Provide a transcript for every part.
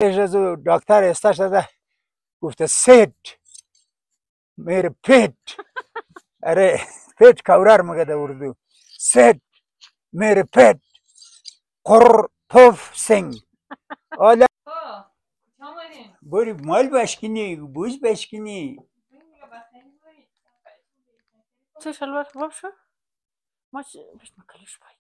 از دکتر استش داده گفته سید میره پیت. اره پیت کورر میگه در اردو. سید میره پیت قر پف سنگ. حالا بری مال بشکنی بوز بشکنی. تو شلوار خوب شو؟ ما بهش مکلش باید.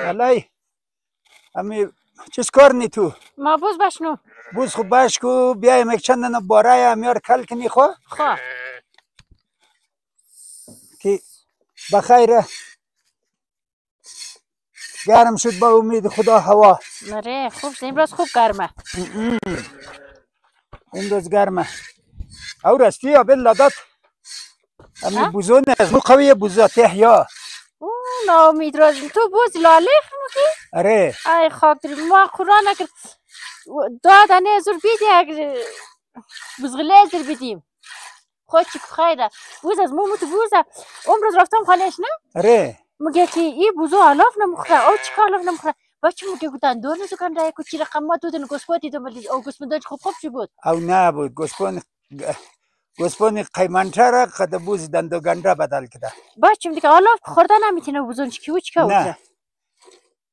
علای امی چیز کار نی تو؟ ما بوز بشنو. بوز خوب بشکو بیایم یک چند بارای امیار کل کنی خواه؟ خواه که بخیره گرم شد با امید خدا هوا. نره خوب شد امروز خوب گرمه. امروز گرمه. او راستی یا بلا داد امی بوزون از مو قوی بوزات احیا. او ناامید راز تو بوز لاله خمودی؟ اره ای خاطر ما قرآن اگر دادنه زور بیدی اگر بزغله زور بیدیم خود چی خیره بوز از مو تو بوزه امروز رفتم خانهش نه؟ اره میگه که این بوزو آلاف نمخوره او چی که آلاف نمخوره بچه میگه گفتن دونه زکان رای که چی رقم ما دودن گسپاتی دومدید او گسپنداج خوب چی بود؟ او نه بود گسپون قیمنتر را قد بوز دندو گنده بدل کده. بچه میگه آلاف خورده نمیتونه بوزون چی که نه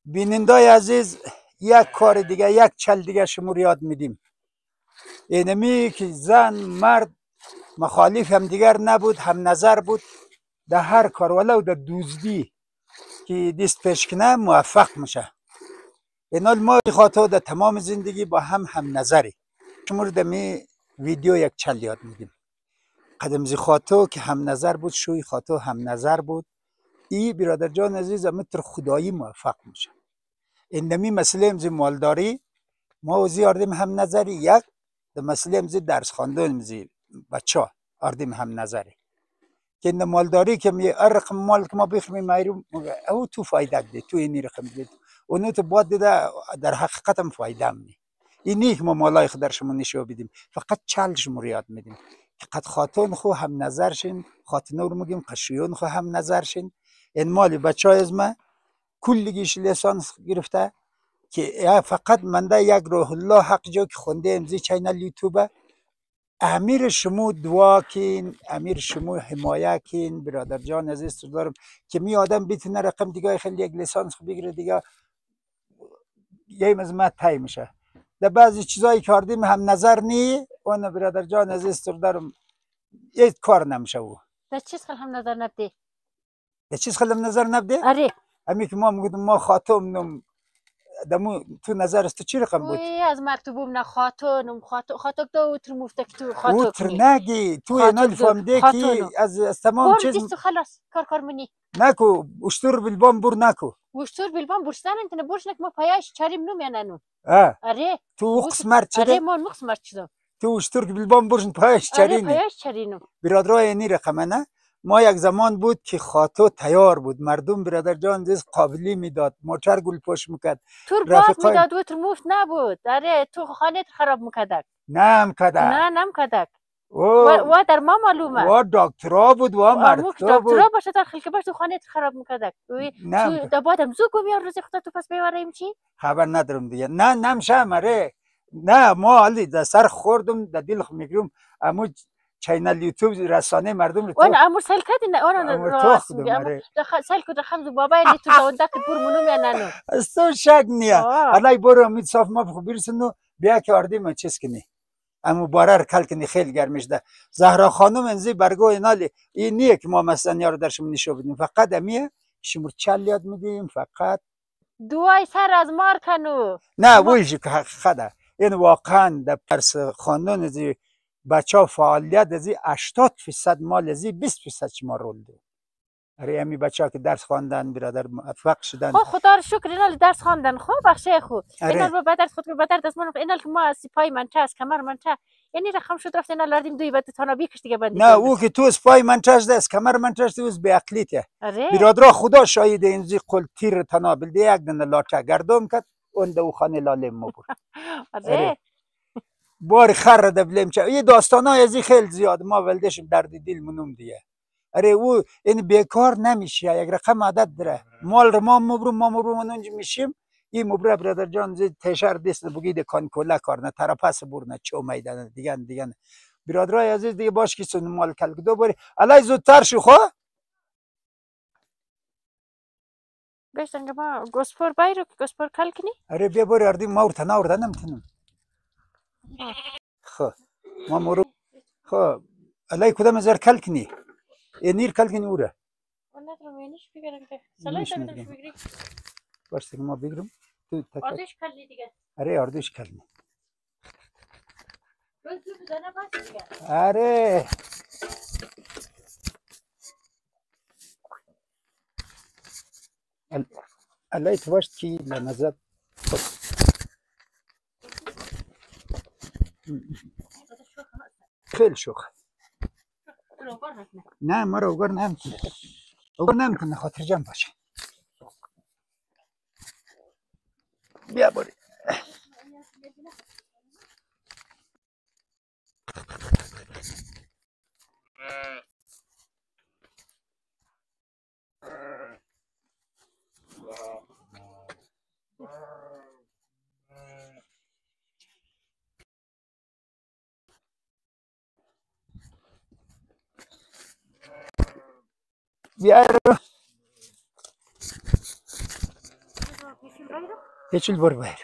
بینندای عزیز یک کار دیگه یک چل دیگه شمور یاد میدیم. اینمی که زن مرد مخالف هم دیگر نبود هم نظر بود در هر کار ولو در دوزدی که دست پیش کنه موفق میشه. اینال ما خاطر در تمام زندگی با هم نظری. شمور دمی ویدیو یک چل یاد میدیم. قدمزی خاطر که هم نظر بود شوی خاطر هم نظر بود. ای برادر جان عزیز متر خدایی موفق میشه. اندمی مسئله امزی مالداری ما وزی آردیم هم نظری یک در مسئله امزی درس خواندن امزی بچه ها آردیم هم نظری که این مالداری که می رقم مال که ما بخمیم مایرو او تو فایده ده تو اینی رقم ده اونو تو باید ده در حقیقت هم فایده هم نی اینی که ما مالای خود در شما نشو بدیم فقط چل شما یاد میدیم که قد خاتون خو هم نظر شین خاتون رو میگیم قشیون خو هم نظر شین این مالی بچه های از ما کلیگیش لیسانس گرفته که فقط منده یک روح الله حق جو که خونده امزی چینل یوتیوبه امیر شما دعا کن امیر شما حمایه کن برادر جان عزیز دارم که می آدم بتونه رقم دیگه خیلی یک لیسانس بگیره دیگه یه مزمت تای میشه در بعضی چیزایی کردیم هم نظر نی اون برادر جان عزیز دارم یک کار نمیشه او در چیز خیلی هم نظر نبده در چیز خیلی هم نظر نبده آره امی که ما میگفتم ما خاتم دمو تو نظر است چی رقم بود از مکتوبم نه خاتونم خاتوک دو اوتر مفته که تو خاتوک اوتر نگی تو اینال فهمده که از تمام چیز دیستو خلاص کار منی نکو اشتر بالبام بور نکو اشتر بالبام برستن انت برش نک ما پایش چاریم نو میاننو آره تو قسمت چه آره ما قسمت چه تو اشتر بالبام برش پایش چارینی آره پایش چارینو برادرای اینی رقمه نه ما یک زمان بود که خاطو تیار بود مردم برادر جان دیز قابلی میداد موتر گل پوش میکرد تور باز میداد و تر مفت نبود آره تو خانه خراب میکردک نم کدک نم کدک و در ما معلومه و دکترا بود و مرد بود دکترا باشه تا خلک باش تو خانه خراب میکردک تو دبادم زو گم یا روز خدا تو پس بیاریم چی خبر ندارم دیگه نه نمشه مره نه ما حالی در سر خوردم در دل میگیرم امو چینل یوتیوب رسانه مردم رو اون امور سال کردی نه اون راست میگه امور سال کد خمز بابا لی تو داون دک بور منو میاننو استو شک نیا الای برو امید صاف ما بخو برسونو بیا که آردیم چیز کنی امو بارر کل کنی خیلی گرمش ده زهرا خانم انزی برگو اینالی این نیه که ما مثلا یارو درشم نشو بدیم فقط امیه شمور چل یاد میدیم فقط دوای سر از مار کنو نه ویجی که خدا این واقعا در پرس خاندان بچه ها فعالیت از 80% مال از 20% شما رول ده. اره امی بچه ها که درس خواندن برادر موفق شدن. خب خدا رو شکر اینال درس خواندن خب بخشه خود آره. اینال با درس خود با درس دستمان اینال که ما از سپای منچه از کمر منچه یعنی رقم شد رفت اینال لردیم دوی بعد تنابی کش دیگه بندی. نه او که تو سپای منچه است کمر منچه است اوز به عقلیته. آره. برادر خدا شاهد اینجی قل تیر تنابل ده یک دنه لاچه گردم کرد اون دو خانه لالم مبور. آره. بار خر دبلم چه این داستانای ازی خیلی زیاد ما ولدشم درد دل منوم دیگه. اره او این بیکار نمیشه یک رقم عدد داره مال رو ما مبرم اونجا میشیم این مبره برادر جان زی تشر دست بگید کان کلا کارنه طرفس برنه چو میدن دیگه برادرای عزیز دیگه باش که سن مال کل دو باری الای زودتر شو خو گشتن ما گسپور بایرو گسپور کل کنی اره بیا باری اردی ما ورته نورده نمیتونم خو ما مرو خو الای کدام زر کل کنی نیر کل کنی اوره ندارم اینش بگیرم که سلای تمیدش بگیری باشه ما بگیرم تو آردوش کلی دیگه اره آردوش کلی روز دو بزنه باشه دیگه اره الای تو باش کی لنظر خیلی شوخ نه ما رو اوگر نمیکنه خاطر جمع باشه بیا باری بیار پیچل بر بایر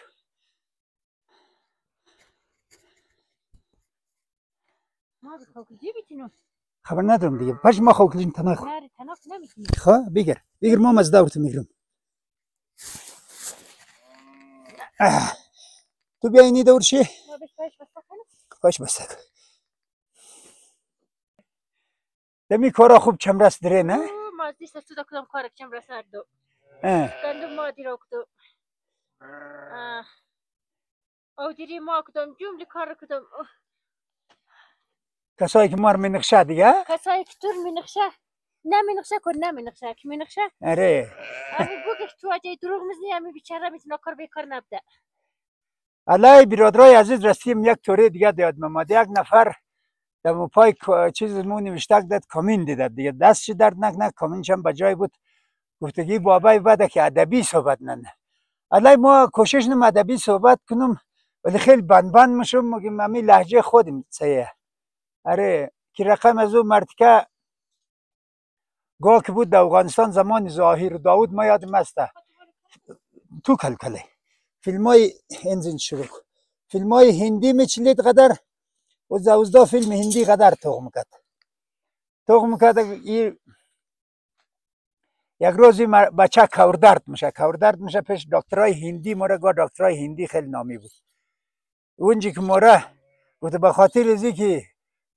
خبر ندارم دیگه باش ما خوکلیم تنها خو خب بگیر ما از دورت میگیرم تو بیا اینی دور چی؟ باش بسته دمی کارا خوب چمرس داره نه؟ ما دیست تو دا کدام کار چمرس دو دندو ما دیرا کدام او دیری ما کدام جمله کار کدام کسایی که مار منقشه دیگه؟ کسایی که تور منقشه نه منقشه کن نه منقشه که منقشه اره امی بگش تو اجای دروغ مزنی امی بیچاره میتونه کار بیکار نبده الای برادرای عزیز رسیم یک توری دیگه دیاد مماد یک نفر در پای چیز مو نوشته داد کامین دیدد دیگه دستش درد نکنه کامینش هم بجای بود گفتگی بابای بده که ادبی صحبت ننه الای ما کوشش نم ادبی صحبت کنم ولی خیلی بند میشم میگم امی لهجه خودم سیه اره که رقم از اون مرتکه گاه که بود در افغانستان زمان ظاهر داود ما یادم هسته تو کلکله فیلم های انزین شروع فیلم های هندی میچلید قدر و زوزدا فیلم هندی قدر توغ میکرد یک روزی بچه کوردرد میشه پیش دکترای هندی مورا گاه دکترای هندی خیلی نامی بود اونجی که مورا گفت به خاطر ازی که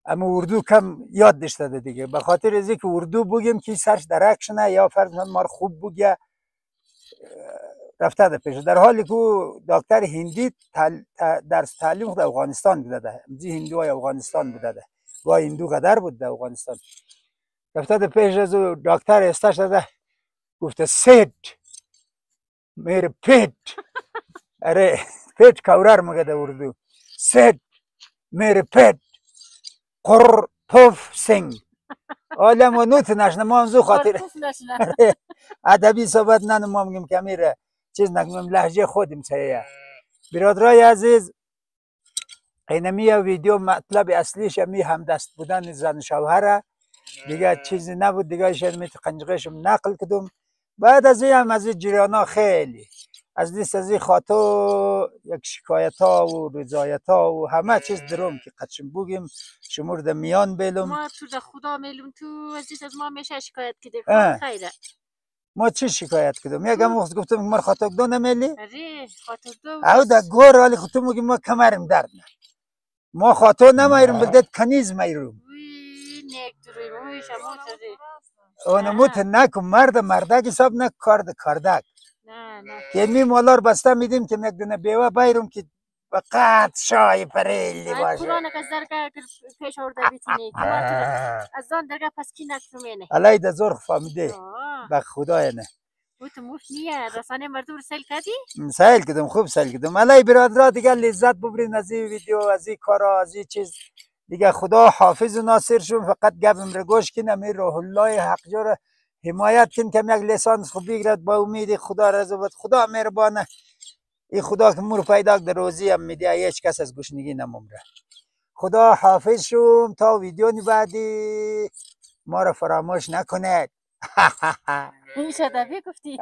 اما اردو کم یاد داشته دیگه به خاطر ازی که اردو بگیم که سرش درک شنه یا فرض مار خوب بگه رفته ده پیش در حالی که دکتر هندی درس تعلیم در افغانستان بوده ده همزی هندوهای افغانستان بوده ده گاه هندو قدر بود در افغانستان رفته ده پیش از دکتر استش ده گفته سید میره پیت اره پیت کورر مگه در اردو سید میره پیت قر پف سنگ آلم و نوت نشنه ما همزو خاطر ادبی صحبت نه ما میگیم که میره چیز نکنیم لهجه خودم سریه برادرای عزیز اینمی ویدیو مطلب اصلیش می همدست بودن زن شوهره دیگه چیزی نبود دیگه شاید می قنجقشم نقل کدوم بعد از این هم از این جریانا خیلی از لیست از این خاطر یک شکایت ها و رضایت ها و همه چیز دروم که قدشم بگیم شمور در میان بیلم ما تو در خدا میلم تو از ما میشه شکایت کده خیره ما چی شکایت کدم یک هم وقت گفتم مر خاطر دو نمیلی اره خاطر دو او در گور حالی خودتو میگیم ما کمرم درد نه ما خاطر نمیرم بلدت کنیز میرم وی نیک دروی مویش موتری اونموت نکن مردک حساب نک کاردک نه نه که می مالار بسته میدیم که نگدنه بیوه بیرم که فقط شای پریلی ای باشه قرآن که درگاه پیش آورده بیتینی از آن درگاه پس کی نکرمینه علی ده زور فهمیده آه به خدای نه او تو موف نیه رسانه مردم رو سیل کردی؟ سیل کدم خوب سیل کدم علی برادرها دیگه لذت ببرین از این ویدیو از این کارا از این چیز دیگه خدا حافظ و ناصر شون فقط گپم رو گوش کن امیر روح الله حق جور حمایت کن که یک لیسانس خوب بگیرد با امید خدا رضا بود خدا مهربانه این خدا که مور پیدا در روزی هم میده هیچ کس از گشنگی نمومره خدا حافظ شوم تا ویدیو بعدی ما را فراموش نکنید این شده گفتی